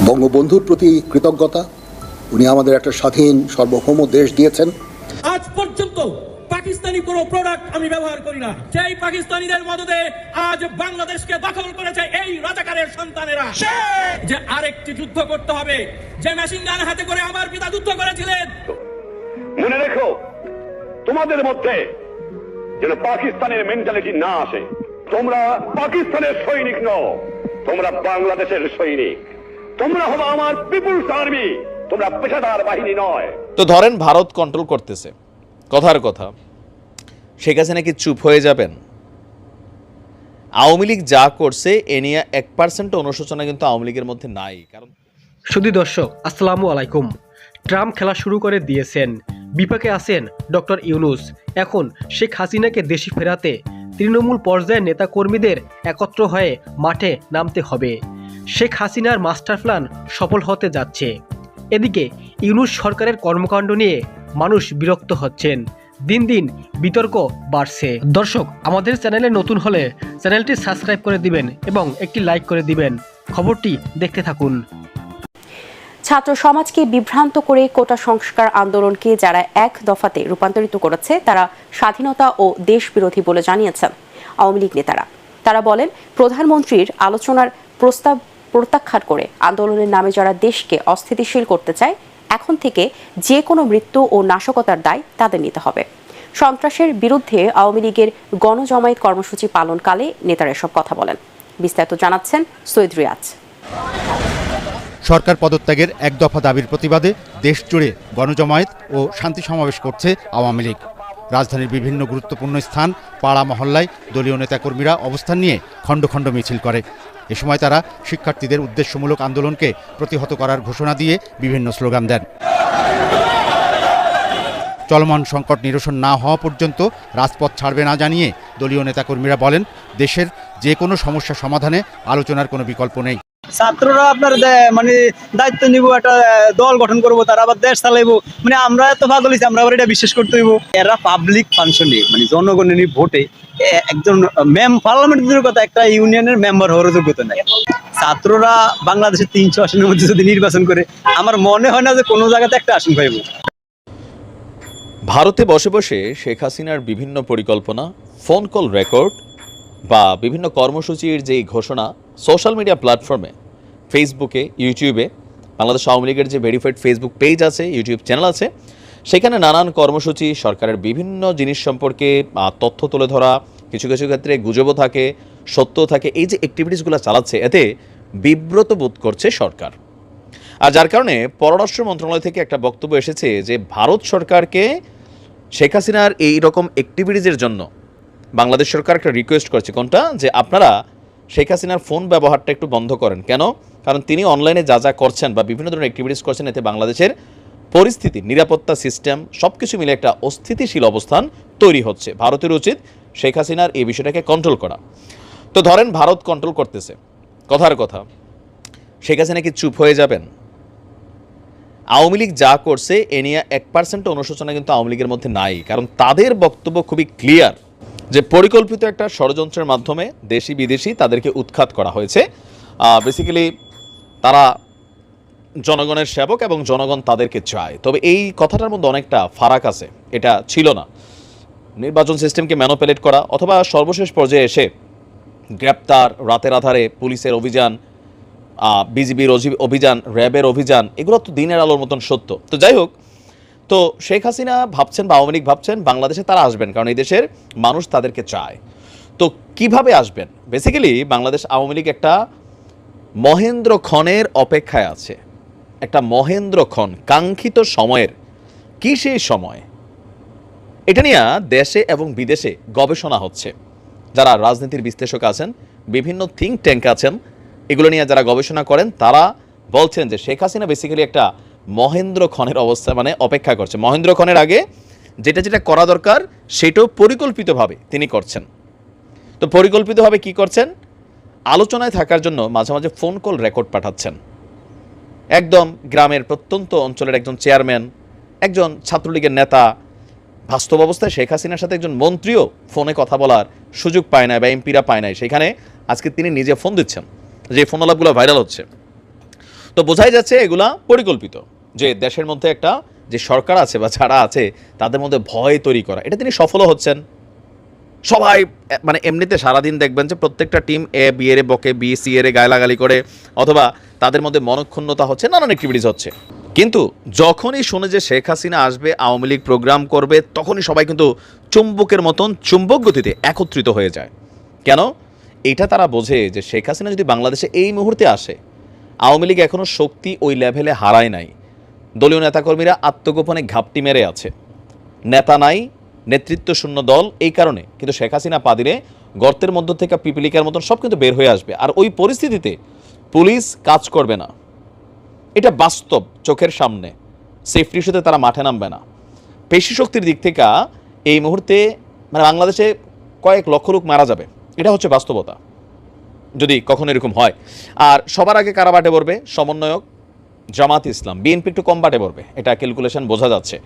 বঙ্গবন্ধুর প্রতি কৃতজ্ঞতা। উনি আমাদের একটা স্বাধীন সার্বভৌম দেশ দিয়েছেন। আজ পর্যন্ত পাকিস্তানি কোনো প্রোডাক্ট আমি ব্যবহার করি না। সেই পাকিস্তানিদের মদদে আজ বাংলাদেশকে দখল করেছে এই রাজাকারের সন্তানেরা। যে আরেকটি যুদ্ধ করতে হবে, যে মেশিন গান হাতে করে আমার পিতা যুদ্ধ করেছিলেন। মনে রেখো, তোমাদের মধ্যে যেন পাকিস্তানের মেন্টালিটি না আসে। তোমরা পাকিস্তানের সৈনিক নও, তোমরা বাংলাদেশের সৈনিক। তোমরা হলো আমার পিপুলস আর্মি, তোমরা পেশাদার বাহিনী নয়। তো ধরেন ভারত কন্ট্রোল করতেছে, কথার কথা শেখ হাসিনা কি চুপ হয়ে যাবেন? আওয়ামী লীগ যা করছে এ নিয়ে 1% অনুশোচনা কিন্তু আওয়ামী লীগের মধ্যে নাই। কারণ শুধু দর্শক, আসসালামু আলাইকুম। ট্রাম্প খেলা শুরু করে দিয়েছেন, বিপাকে আছেন ডক্টর ইউনূস। এখন শেখ হাসিনাকে দেশে ফেরাতে তৃণমূল পর্যায়ের নেতাকর্মীদের একত্র হয়ে মাঠে নামতে হবে। শেখ হাসিনার মাস্টার প্ল্যান সফল হতে যাচ্ছে। এদিকে ইউনূস সরকারের কর্মকাণ্ড নিয়ে মানুষ বিরক্ত হচ্ছেন, দিন দিন বিতর্ক বাড়ছে। দর্শক, আমাদের চ্যানেলে নতুন হলে চ্যানেলটি সাবস্ক্রাইব করে দিবেন এবং একটি লাইক করে দিবেন। খবরটি দেখতে থাকুন। ছাত্র সমাজকে বিভ্রান্ত করে কোটা সংস্কার আন্দোলনকে যারা এক দফাতে রূপান্তরিত করেছে তারা স্বাধীনতা ও দেশবিরোধী বলে জানিয়েছেন আওয়ামী লীগ নেতারা। তারা বলেন, প্রধানমন্ত্রীর আলোচনার প্রস্তাব প্রত্যাখ্যান করে আন্দোলনের নামে যারা দেশকে অস্থিতিশীল করতে চায়, এখন থেকে যে কোনো মৃত্যু ও নাশকতার দায় তাদের নিতে হবে। সন্ত্রাসের বিরুদ্ধে আওয়ামী লীগের গণজমায়েত কর্মসূচি পালনকালে নেতারা এসব কথা বলেন। বিস্তারিত জানাচ্ছেন সৈয়দ রিয়াজ। সরকার পদত্যাগের এক দফা দাবির প্রতিবাদে দেশ জুড়ে গণজমায়েত ও শান্তি সমাবেশ করছে আওয়ামী লীগ। রাজধানীর বিভিন্ন গুরুত্বপূর্ণ স্থান, পাড়া মহল্লায় দলীয় নেতাকর্মীরা অবস্থান নিয়ে খণ্ড খণ্ড মিছিল করে। এ সময় তারা শিক্ষার্থীদের উদ্দেশ্যমূলক আন্দোলনকে প্রতিহত করার ঘোষণা দিয়ে বিভিন্ন স্লোগান দেন। চলমান সংকট নিরসন না হওয়া পর্যন্ত রাজপথ ছাড়বে না জানিয়ে দলীয় নেতাকর্মীরা বলেন, দেশের যে কোনো সমস্যা সমাধানে আলোচনার কোনো বিকল্প নেই। ছাত্ররা আপনার দায়িত্ব নিব, একটা দল গঠন করব, তারা আবার দেশ চালাইবো। আমরা এত পাগল হইছি, আমরা আবার এটা বিশ্বাস করতে হইব। এরা পাবলিক ফাংশনে জনগণের ভোটে একজন পার্লামেন্টের কথা একটা ইউনিয়নের মেম্বার হওয়ার যোগ্যতা নাই। ছাত্ররা বাংলাদেশের 300 আসনের মধ্যে যদি নির্বাচন করে, আমার মনে হয় না যে কোনো জায়গাতে একটা আসন পাইব। ভারতে বসে বসে শেখ হাসিনার বিভিন্ন পরিকল্পনা, ফোন কল রেকর্ড বা বিভিন্ন কর্মসূচির যে ঘোষণা সোশ্যাল মিডিয়া প্ল্যাটফর্মে, ফেসবুকে, ইউটিউবে, বাংলাদেশ আওয়ামী লীগের যে ভেরিফাইড ফেসবুক পেজ আছে, ইউটিউব চ্যানেল আছে, সেখানে নানান কর্মসূচি, সরকারের বিভিন্ন জিনিস সম্পর্কে তথ্য তুলে ধরা, কিছু কিছু ক্ষেত্রে গুজবও থাকে, সত্য থাকে, এই যে অ্যাক্টিভিটিসগুলো চালাচ্ছে, এতে বিব্রত বোধ করছে সরকার। আর যার কারণে পররাষ্ট্র মন্ত্রণালয় থেকে একটা বক্তব্য এসেছে যে ভারত সরকারকে শেখ হাসিনার এই রকম অ্যাক্টিভিটিসের জন্য বাংলাদেশ সরকার একটা রিকোয়েস্ট করছে। কোনটা? যে আপনারা শেখ হাসিনার ফোন ব্যবহারটা একটু বন্ধ করেন। কেন? কারণ তিনি অনলাইনে যা যা করছেন বা বিভিন্ন ধরনের অ্যাক্টিভিটিস করছেন, এতে বাংলাদেশের পরিস্থিতি, নিরাপত্তা সিস্টেম সব কিছু মিলে একটা অস্থিতিশীল অবস্থান তৈরি হচ্ছে। ভারতের উচিত শেখ হাসিনার এই বিষয়টাকে কন্ট্রোল করা। তো ধরেন ভারত কন্ট্রোল করতেছে, কথার কথা শেখ হাসিনা কি চুপ হয়ে যাবেন? আওয়ামী লীগ যা করছে এ নিয়ে 1% অনুশোচনা কিন্তু আওয়ামী লীগের মধ্যে নাই। কারণ তাদের বক্তব্য খুবই ক্লিয়ার যে পরিকল্পিত একটা ষড়যন্ত্রের মাধ্যমে দেশি বিদেশি তাদেরকে উৎখাত করা হয়েছে। বেসিক্যালি তারা জনগণের সেবক এবং জনগণ তাদেরকে চায়। তবে এই কথাটার মধ্যে অনেকটা ফারাক আছে, এটা ছিল না। নির্বাচন সিস্টেমকে ম্যানিপুলেট করা অথবা সর্বশেষ পর্যায়ে এসে গ্রেপ্তার, রাতের আধারে পুলিশের অভিযান, বিজিবির অভিযান, র্যাবের অভিযান, এগুলো তো দিনের আলোর মতন সত্য। তো যাই হোক, তো শেখ হাসিনা ভাবছেন বা আওয়ামী লীগ ভাবছেন বাংলাদেশে তারা আসবেন, কারণ এই দেশের মানুষ তাদেরকে চায়। তো কিভাবে আসবেন? বেসিক্যালি বাংলাদেশ আওয়ামী লীগ একটা মহেন্দ্র ক্ষণের অপেক্ষায় আছে, একটা মহেন্দ্র ক্ষণ, কাঙ্ক্ষিত সময়ের। কি সেই সময়? এটা নিয়ে দেশে এবং বিদেশে গবেষণা হচ্ছে। যারা রাজনীতির বিশ্লেষক আছেন, বিভিন্ন থিঙ্ক ট্যাঙ্ক আছেন, এগুলো নিয়ে যারা গবেষণা করেন, তারা বলছেন যে শেখ হাসিনা বেসিক্যালি একটা মহেন্দ্র ক্ষণের অবস্থা অপেক্ষা করছে। মহেন্দ্র ক্ষণের আগে যেটা যেটা করা দরকার সেটাও পরিকল্পিতভাবে তিনি করছেন। তো পরিকল্পিতভাবে কি করছেন? আলোচনায় থাকার জন্য মাঝে মাঝে ফোন কল রেকর্ড পাঠাচ্ছেন। একদম গ্রামের প্রত্যন্ত অঞ্চলের একজন চেয়ারম্যান, একজন ছাত্রলীগের নেতা, বাস্তব অবস্থায় শেখ হাসিনার সাথে একজন মন্ত্রীও ফোনে কথা বলার সুযোগ পায় না বা এমপিরা পায় নাই, সেখানে আজকে তিনি নিজে ফোন দিচ্ছেন, যে ফোন আলাপগুলো ভাইরাল হচ্ছে। তো বোঝাই যাচ্ছে এগুলা পরিকল্পিত, যে দেশের মধ্যে একটা যে সরকার আছে বা যারা আছে তাদের মধ্যে ভয় তৈরি করা। এটা তিনি সফলও হচ্ছেন। সবাই মানে এমনিতে সারাদিন দেখবেন যে প্রত্যেকটা টিম এ বি এর বকে, বি সি এর গালাগালি করে, অথবা তাদের মধ্যে মনক্ষুণ্ণতা হচ্ছে, নানান অ্যাক্টিভিটিস হচ্ছে। কিন্তু যখনই শুনে যে শেখ হাসিনা আসবে, আওয়ামী লীগ প্রোগ্রাম করবে, তখনই সবাই কিন্তু চুম্বকের মতন চুম্বক গতিতে একত্রিত হয়ে যায়। কেন? এটা তারা বোঝে যে শেখ হাসিনা যদি বাংলাদেশে এই মুহূর্তে আসে, আওয়ামী লীগ এখনও শক্তি ওই লেভেলে হারায় নাই। দলীয় নেতাকর্মীরা আত্মগোপনে ঘাপটি মেরে আছে, নেতা নাই, নেতৃত্ব শূন্য দল। এই কারণে কিন্তু শেখ হাসিনা পা দিলে গর্তের মধ্য থেকে পিপিলিকার মতন সব কিন্তু বের হয়ে আসবে। আর ওই পরিস্থিতিতে পুলিশ কাজ করবে না, এটা বাস্তব, চোখের সামনে। সেফটি ইস্যুতে তারা মাঠে নামবে না। পেশি শক্তির দিক থেকে এই মুহূর্তে মানে বাংলাদেশে কয়েক লক্ষ লোক মারা যাবে, এটা হচ্ছে বাস্তবতা যদি কখনো এরকম হয়। আর সবার আগে কারা বাটে পড়বে? সমন্বয়ক জামাত ইসলাম, বিএনপি একটু কম বাটে পড়বে, এটা ক্যালকুলেশন বোঝা যাচ্ছে।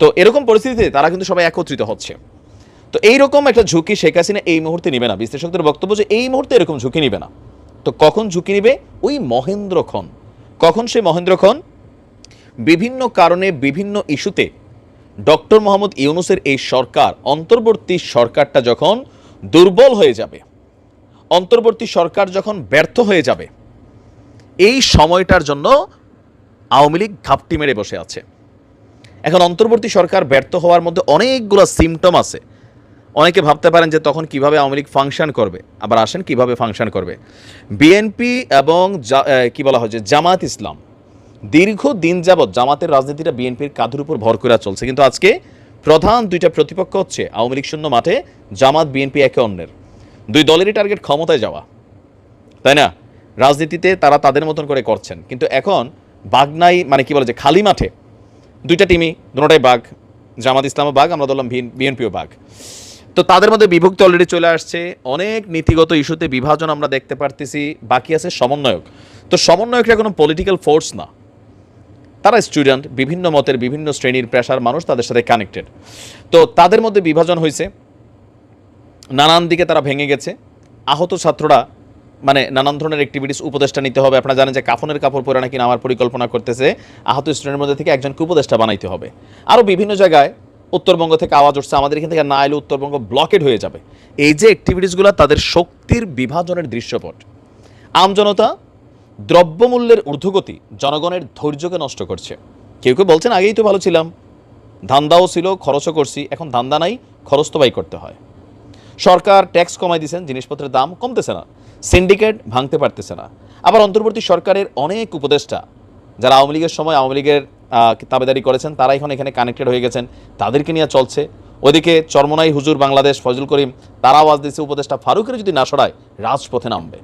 তো এরকম পরিস্থিতিতে তারা কিন্তু সবাই একত্রিত হচ্ছে। তো এইরকম একটা ঝুঁকি শেখ হাসিনা এই মুহূর্তে নিবে না। বিশ্লেষকদের বক্তব্য যে এই মুহূর্তে এরকম ঝুঁকি নিবে না। তো কখন ঝুঁকি নিবে? ওই মহেন্দ্রক্ষণ। কখন সেই মহেন্দ্রক্ষণ? বিভিন্ন কারণে বিভিন্ন ইস্যুতে ডক্টর মোহাম্মদ ইউনূসের এই সরকার, অন্তর্বর্তী সরকারটা যখন দুর্বল হয়ে যাবে, অন্তর্বর্তী সরকার যখন ব্যর্থ হয়ে যাবে, এই সময়টার জন্য আওয়ামী লীগ ঘাপটি মেরে বসে আছে। এখন অন্তর্বর্তী সরকার ব্যর্থ হওয়ার মধ্যে অনেকগুলো সিমটম আছে। অনেকে ভাবতে পারেন যে তখন কিভাবে আওয়ামী লীগ ফাংশন করবে। আবার আসেন কিভাবে ফাংশন করবে। বিএনপি এবং কি বলা হয় যে জামাত ইসলাম, দীর্ঘদিন যাবৎ জামাতের রাজনীতিটা বিএনপির কাঁধের উপর ভর করে চলছে। কিন্তু আজকে প্রধান দুইটা প্রতিপক্ষ হচ্ছে আওয়ামী লীগ শূন্য মাঠে, জামাত বিএনপি একে অন্যের। দুই দলেরই টার্গেট ক্ষমতায় যাওয়া, তাই না? রাজনীতিতে তারা তাদের মতন করে করছেন। কিন্তু এখন বাঘ নাই, মানে কি বলে যে খালি মাঠে দুইটা টিমই, দুটোটাই বাঘ। জামাত ইসলামও বাঘ, আমরা বললাম বিএনপিও বাঘ। তো তাদের মধ্যে বিভক্তি অলরেডি চলে আসছে। অনেক নীতিগত ইস্যুতে বিভাজন আমরা দেখতে পারতেছি। বাকি আছে সমন্বয়ক। তো সমন্বয়করা কোনো পলিটিক্যাল ফোর্স না, তারা স্টুডেন্ট, বিভিন্ন মতের, বিভিন্ন শ্রেণীর পেশার মানুষ, তাদের সাথে কানেক্টেড। তো তাদের মধ্যে বিভাজন হয়েছে, নানান দিকে তারা ভেঙে গেছে। আহত ছাত্ররা মানে নানান ধরনের অ্যাক্টিভিটিস, উপদেষ্টা নিতে হবে। আপনারা জানেন যে কাফনের কাপড় পরে নাকি নামার পরিকল্পনা করতেছে। আহত স্টুডেন্টের মধ্যে থেকে একজনকে উপদেষ্টা বানাইতে হবে। আরও বিভিন্ন জায়গায় উত্তরবঙ্গ থেকে আওয়াজ উঠছে, আমাদের এখান থেকে না এলে উত্তরবঙ্গ ব্লকেড হয়ে যাবে। এই যে অ্যাক্টিভিটিসগুলো, তাদের শক্তির বিভাজনের দৃশ্যপট। আমজনতা, দ্রব্যমূল্যের ঊর্ধ্বগতি জনগণের ধৈর্যকে নষ্ট করছে। কেউ কেউ বলছেন আগেই তো ভালো ছিলাম, ধান্দাও ছিল, খরচও করছি, এখন ধান্দা নাই, খরচ তো বাই করতে হয়। সরকার ট্যাক্স কমাই দিয়েছেন, জিনিসপত্রের দাম কমতেছে না, সিন্ডিকেট ভাঙতে পারতেছে না। আবার অন্তর্বর্তী সরকারের অনেক উপদেষ্টা যারা আওয়ামী লীগের সময় আওয়ামী লীগের তাবেদারি করেছেন, তারা এখন এখানে কানেক্টেড হয়ে গেছেন, তাদেরকে নিয়ে চলছে। ওদিকে চরমনাই হুজুর বাংলাদেশ ফজল করিম, তারা আওয়াজ দিচ্ছে উপদেষ্টা ফারুকের যদি না সরায় রাজপথে নামবে।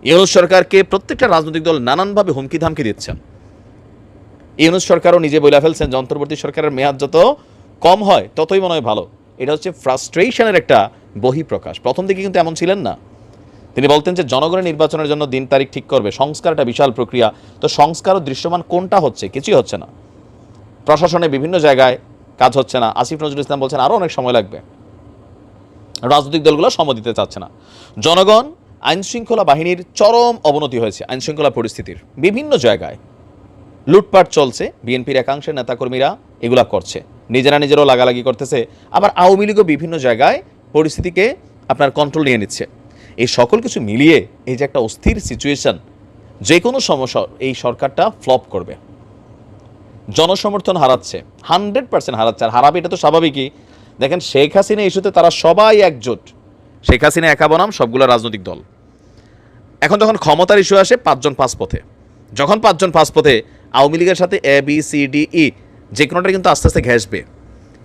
ইউনূস সরকারকে প্রত্যেকটা রাজনৈতিক দল নানানভাবে হুমকি ধামকি দিচ্ছেন। ইউনূস সরকারও নিজে বলে ফেলছেন যে অন্তর্বর্তী সরকারের মেয়াদ যত কম হয় ততই মনে হয় ভালো। এটা হচ্ছে ফ্রাস্ট্রেশনের একটা বহিঃপ্রকাশ। প্রথম দিকে কিন্তু এমন ছিলেন না। তিনি বলতেন যে জনগণের নির্বাচনের জন্য দিন তারিখ ঠিক করবে, সংস্কার একটা বিশাল প্রক্রিয়া। তো সংস্কার ও দৃশ্যমান কোনটা হচ্ছে? কিছুই হচ্ছে না। প্রশাসনে বিভিন্ন জায়গায় কাজ হচ্ছে না। আসিফ নজরুল ইসলাম বলছেন আরও অনেক সময় লাগবে। রাজনৈতিক দলগুলো সময় দিতে চাচ্ছে না। জনগণ, আইনশৃঙ্খলা বাহিনীর চরম অবনতি হয়েছে। আইনশৃঙ্খলা পরিস্থিতির বিভিন্ন জায়গায় লুটপাট চলছে। বিএনপির একাংশের নেতাকর্মীরা এগুলা করছে, নিজেরাও লাগালাগি করতেছে। আবার আওয়ামী লীগও বিভিন্ন জায়গায় পরিস্থিতিকে আপনার কন্ট্রোল নিয়ে নিচ্ছে। এই সকল কিছু মিলিয়ে এই যে একটা অস্থির সিচুয়েশন, যে কোনো সমস্যা এই সরকারটা ফ্লপ করবে। জনসমর্থন হারাচ্ছে, 100% হারাচ্ছে। আর হারাবে এটা তো স্বাভাবিকই। দেখেন শেখ হাসিনা ইস্যুতে তারা সবাই একজোট। শেখ হাসিনা একা বনাম সবগুলো রাজনৈতিক দল। এখন যখন ক্ষমতার ইস্যু আসে 5 জন 5 পথে। যখন 5 জন 5 পথে, আওয়ামী লীগের সাথে A B C D E যে কোনোটা কিন্তু আস্তে আস্তে ঘেঁষবে।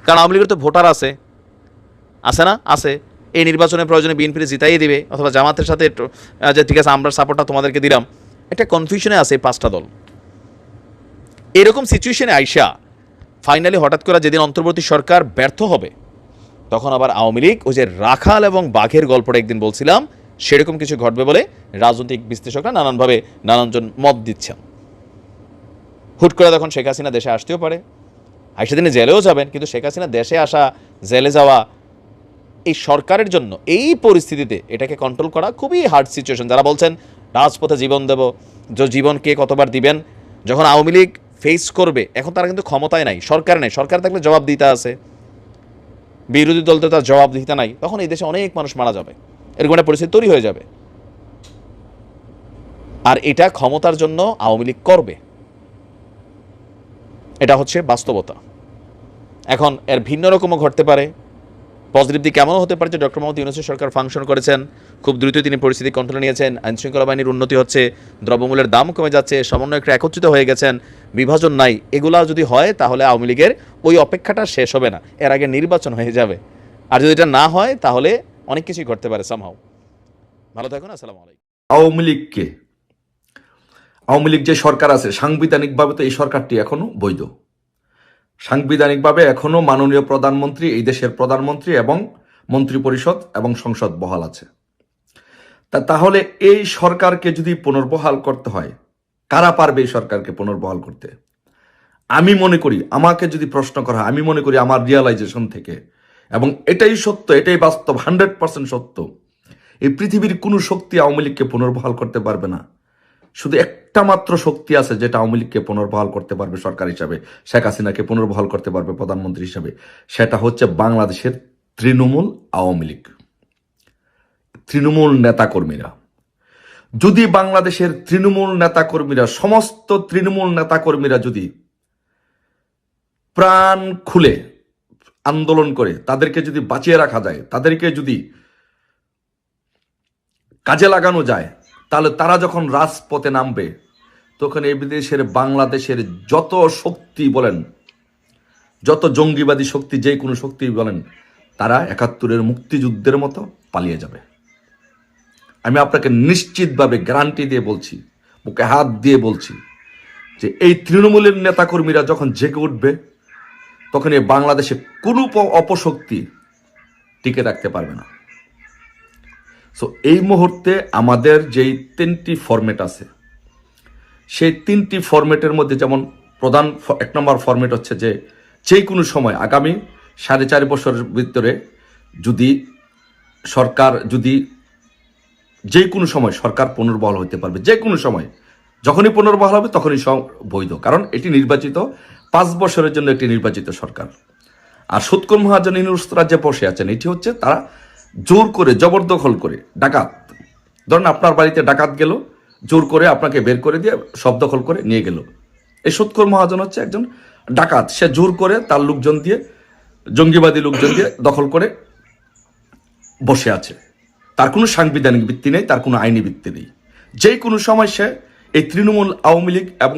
কারণ আওয়ামী লীগের তো ভোটার আছে না? আছে। এই নির্বাচনের প্রয়োজনে বিএনপির জিতাইয়ে দিবে, অথবা জামাতের সাথে যে ঠিক আছে আমরা সাপোর্টটা তোমাদেরকে দিলাম। একটা কনফিউশনে আছে এই 5টা দল। এরকম সিচুয়েশনে আইসা ফাইনালি হঠাৎ করে যেদিন অন্তর্বর্তী সরকার ব্যর্থ হবে, তখন আবার আওয়ামী লীগ ওই যে রাখাল এবং বাঘের গল্পটা একদিন বলছিলাম, সেরকম কিছু ঘটবে বলে রাজনৈতিক বিশ্লেষকরা নানানভাবে নানানজন মত দিচ্ছেন। হুট করে তখন শেখ হাসিনা দেশে আসতেও পারে, আইসা দিনে জেলেও যাবেন। কিন্তু শেখ হাসিনা দেশে আসা, জেলে যাওয়া, এই সরকারের জন্য এই পরিস্থিতিতে এটাকে কন্ট্রোল করা খুবই হার্ড সিচুয়েশন। যারা বলছেন রাজপথে জীবন দেব, যে জীবন কে কতবার দিবেন। যখন আওয়ামী লীগ ফেস করবে, এখন তারা কিন্তু ক্ষমতায় নাই, সরকার নেই, সরকার থাকলে জবাব দিতে আছে, বিরোধী দল তো তার জবাব দিতে নাই, তখন এই দেশে অনেক মানুষ মারা যাবে, এরকম একটা পরিস্থিতি তৈরি হয়ে যাবে। আর এটা ক্ষমতার জন্য আওয়ামী লীগ করবে, এটা হচ্ছে বাস্তবতা। এখন এর ভিন্ন রকমও ঘটতে পারে। পজিটিভ দিক এমনও হতে পারে যে ডক্টর মোহাম্মদ ইউনূসের সরকার ফাংশন করেছেন, খুব দ্রুত তিনি পরিস্থিতি কন্ট্রোলে নিয়েছেন, আইনশৃঙ্খলা বাহিনীর উন্নতি হচ্ছে, দ্রব্যমূল্যের দাম কমে যাচ্ছে, সমন্বয়করা একত্রিত হয়ে গেছেন, বিভাজন নাই। এগুলা যদি হয় তাহলে আওয়ামী লীগের ওই অপেক্ষাটা শেষ হবে না, এর আগে নির্বাচন হয়ে যাবে। আর যদি এটা না হয় তাহলে অনেক কিছুই ঘটতে পারে সামহাও। ভালো থাকুন, আসসালামু আলাইকুম। আওয়ামী লীগকে, আওয়ামী লীগ যে সরকার আছে, সাংবিধানিকভাবে তো এই সরকারটি এখনো বৈধ। সাংবিধানিকভাবে এখনো মাননীয় প্রধানমন্ত্রী, এই দেশের প্রধানমন্ত্রী এবং মন্ত্রিপরিষদ এবং সংসদ বহাল আছে। তাহলে এই সরকারকে যদি পুনর্বহাল করতে হয়, কারা পারবে এই সরকারকে পুনর্বহাল করতে? আমি মনে করি, আমাকে যদি প্রশ্ন করা হয়, আমি মনে করি আমার রিয়ালাইজেশন থেকে, এবং এটাই সত্য, এটাই বাস্তব, 100% সত্য, এই পৃথিবীর কোনো শক্তি আওয়ামী লীগকে পুনর্বহাল করতে পারবে না। শুধু একটা মাত্র শক্তি আছে যেটা আওয়ামী লীগকে পুনর্বহাল করতে পারবে সরকার হিসাবে, শেখ হাসিনাকে পুনর্বহাল করতে পারবে প্রধানমন্ত্রী হিসাবে, সেটা হচ্ছে বাংলাদেশের তৃণমূল আওয়ামী লীগ, তৃণমূল নেতাকর্মীরা। যদি বাংলাদেশের তৃণমূল নেতাকর্মীরা, সমস্ত তৃণমূল নেতাকর্মীরা যদি প্রাণ খুলে আন্দোলন করে, তাদেরকে যদি বাঁচিয়ে রাখা যায়, তাদেরকে যদি কাজে লাগানো যায়, তাহলে তারা যখন রাজপথে নামবে, তখন এই বিদেশের বাংলাদেশের যত শক্তি বলেন, যত জঙ্গিবাদী শক্তি, যে কোনো শক্তি বলেন, তারা ৭১-এর মুক্তিযুদ্ধের মতো পালিয়ে যাবে। আমি আপনাকে নিশ্চিতভাবে গ্যারান্টি দিয়ে বলছি, বুকে হাত দিয়ে বলছি, যে এই তৃণমূলের নেতাকর্মীরা যখন জেগে উঠবে, তখন এই বাংলাদেশে কোনো অপশক্তি টিকে রাখতে পারবে না। সো এই মুহূর্তে আমাদের যেই 3টি ফরম্যাট আছে, সেই 3টি ফরম্যাটের মধ্যে যেমন প্রধান 1 নম্বর ফরম্যাট হচ্ছে যে কোনো সময় আগামী 4.5 বছরের ভিতরে যদি সরকার, যদি যে কোনো সময় সরকার পুনর্বহাল হতে পারবে, যে কোনো সময়, যখনই পুনর্বহাল হবে তখনই বৈধ, কারণ এটি নির্বাচিত 5 বছরের জন্য একটি নির্বাচিত সরকার। আর সুৎখোর মহাজন ইউনূসরা যে বসে আছেন, এটি হচ্ছে তারা জোর করে, জবরদখল করে, ডাকাত, ধরেন আপনার বাড়িতে ডাকাত গেল, জোর করে আপনাকে বের করে দিয়ে সব দখল করে নিয়ে গেল। এই সুৎখোর মহাজন হচ্ছে একজন ডাকাত, সে জোর করে তার লোকজন দিয়ে, জঙ্গিবাদী লোকজন দিয়ে দখল করে বসে আছে। তার কোনো সাংবিধানিক ভিত্তি নেই, তার কোনো আইনি ভিত্তি নেই। যে কোনো সময় সে, এই তৃণমূল আওয়ামী লীগ এবং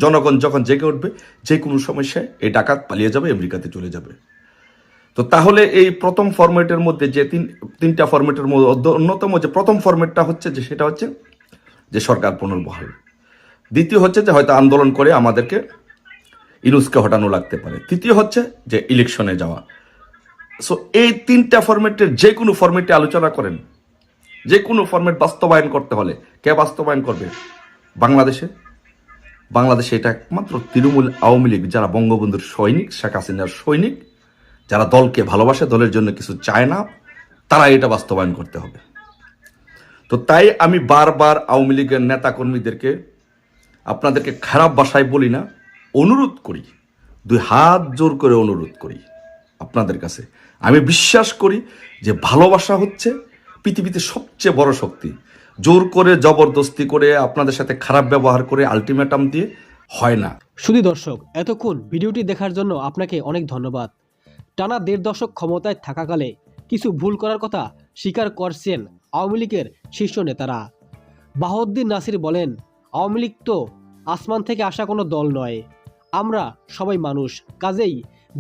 জনগণ যখন জেগে উঠবে, যে কোনো সময় সে এই ডাকাত পালিয়ে যাবে, আমেরিকাতে চলে যাবে। তো তাহলে এই প্রথম ফরম্যাটের মধ্যে যে তিনটা ফরম্যাটের মধ্যে অন্যতম যে প্রথম ফরম্যাটটা হচ্ছে যে, সেটা হচ্ছে যে সরকার পুনর্বহাল। দ্বিতীয় হচ্ছে যে হয়তো আন্দোলন করে আমাদেরকে ইউনূসকে হটানো লাগতে পারে। তৃতীয় হচ্ছে যে ইলেকশনে যাওয়া। সো এই 3টা ফরম্যাটের যে কোনো ফরম্যাটে আলোচনা করেন, যে কোনো ফরম্যাট বাস্তবায়ন করতে হলে কে বাস্তবায়ন করবে? বাংলাদেশে এটা একমাত্র তৃণমূল আওয়ামী লীগ, যারা বঙ্গবন্ধুর সৈনিক, শেখ হাসিনার সৈনিক, যারা দলকে ভালোবাসে, দলের জন্য কিছু চায় না, তারা এটা বাস্তবায়ন করতে হবে। তো তাই আমি বারবার আওয়ামী লীগের নেতাকর্মীদেরকে, আপনাদেরকে খারাপ ভাষায় বলি না, অনুরোধ করি, 2 হাত জোর করে অনুরোধ করি আপনাদের কাছে। আমি বিশ্বাস করি যে ভালোবাসা হচ্ছে পৃথিবীতে সবচেয়ে বড় শক্তি। জোর করে, জবরদস্তি করে, আপনাদের সাথে খারাপ ব্যবহার করে, আলটিমেটাম দিয়ে হয় না। শুধু দর্শক, এতক্ষণ ভিডিওটি দেখার জন্য আপনাকে অনেক ধন্যবাদ। টানা 1.5 দশক ক্ষমতায় থাকাকালে কিছু ভুল করার কথা স্বীকার করছেন আওয়ামী লীগের শীর্ষ নেতারা। বাহাউদ্দিন নাসির বলেন, আওয়ামী লীগ তো আসমান থেকে আসা কোনো দল নয়, আমরা সবাই মানুষ, কাজেই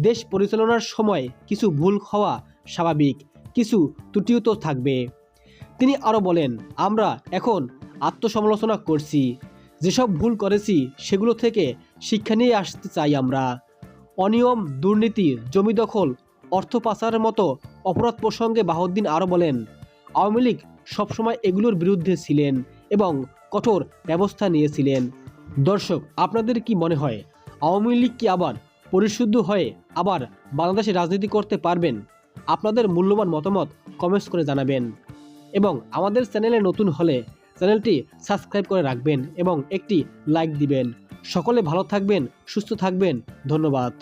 দেশ পরিচালনার সময় কিছু ভুল হওয়া স্বাভাবিক, কিছু ত্রুটিও তো থাকবে। তিনি আরও বলেন, আমরা এখন আত্মসমালোচনা করছি, যেসব ভুল করেছি সেগুলো থেকে শিক্ষা নিয়ে আসতে চাই আমরা। অনিয়ম, দুর্নীতি, জমি দখল, অর্থ পাচারের মতো অপরাধ প্রসঙ্গে বাহাউদ্দিন আরও বলেন, আওয়ামী লীগ সবসময় এগুলোর বিরুদ্ধে ছিলেন এবং কঠোর ব্যবস্থা নিয়েছিলেন। দর্শক, আপনাদের কি মনে হয় আওয়ামী লীগ কি আবার পরিশুদ্ধ হয়ে আবার বাংলাদেশে রাজনীতি করতে পারবেন? আপনাদের মূল্যবান মতামত কমেন্টস করে জানাবেন এবং আমাদের চ্যানেলে নতুন হলে চ্যানেলটি সাবস্ক্রাইব করে রাখবেন এবং একটি লাইক দিবেন। সকলে ভালো থাকবেন, সুস্থ থাকবেন। ধন্যবাদ।